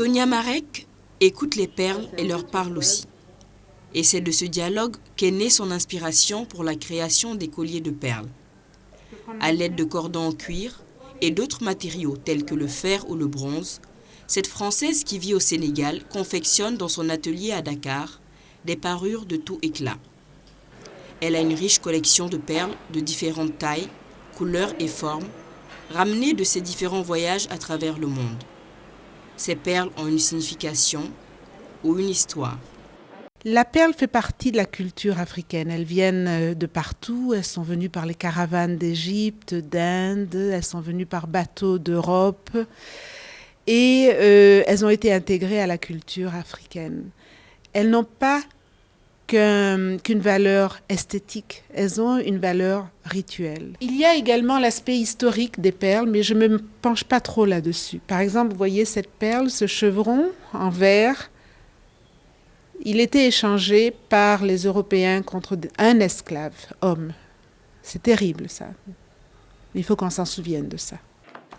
Tonia Marek écoute les perles et leur parle aussi. Et c'est de ce dialogue qu'est née son inspiration pour la création des colliers de perles. À l'aide de cordons en cuir et d'autres matériaux tels que le fer ou le bronze, cette Française qui vit au Sénégal confectionne dans son atelier à Dakar des parures de tout éclat. Elle a une riche collection de perles de différentes tailles, couleurs et formes, ramenées de ses différents voyages à travers le monde. Ces perles ont une signification ou une histoire. La perle fait partie de la culture africaine. Elles viennent de partout. Elles sont venues par les caravanes d'Égypte, d'Inde. Elles sont venues par bateau d'Europe. Et elles ont été intégrées à la culture africaine. Elles n'ont pas qu'une valeur esthétique. Elles ont une valeur rituelle. Il y a également l'aspect historique des perles, mais je ne me penche pas trop là-dessus. Par exemple, vous voyez cette perle, ce chevron en verre. Il était échangé par les Européens contre un esclave, homme. C'est terrible, ça. Il faut qu'on s'en souvienne de ça.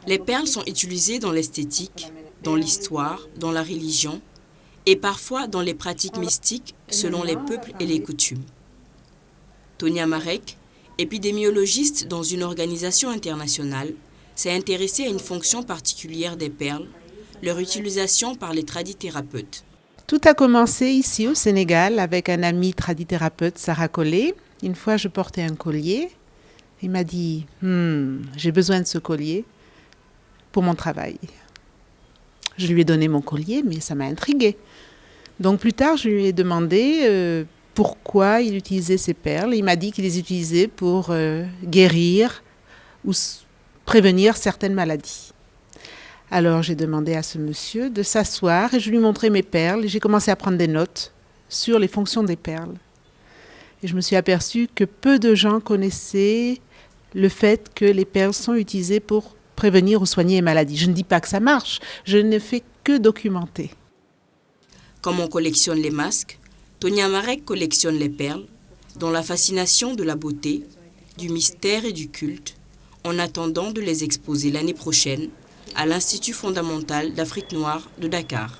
Les perles sont utilisées dans l'esthétique, dans l'histoire, dans la religion et parfois dans les pratiques mystiques selon les peuples et les coutumes. Tonia Marek, épidémiologiste dans une organisation internationale, s'est intéressée à une fonction particulière des perles, leur utilisation par les tradithérapeutes. Tout a commencé ici au Sénégal avec un ami tradithérapeute, Sarah Collet. Une fois, je portais un collier. Il m'a dit « j'ai besoin de ce collier pour mon travail ». Je lui ai donné mon collier, mais ça m'a intriguée. Donc plus tard, je lui ai demandé pourquoi il utilisait ces perles. Il m'a dit qu'il les utilisait pour guérir ou prévenir certaines maladies. Alors j'ai demandé à ce monsieur de s'asseoir et je lui montrais mes perles. Et j'ai commencé à prendre des notes sur les fonctions des perles. Et je me suis aperçue que peu de gens connaissaient le fait que les perles sont utilisées pour prévenir ou soigner les maladies. Je ne dis pas que ça marche, je ne fais que documenter. Comme on collectionne les masques, Tonia Marek collectionne les perles, dont la fascination de la beauté, du mystère et du culte, en attendant de les exposer l'année prochaine à l'Institut fondamental d'Afrique noire de Dakar.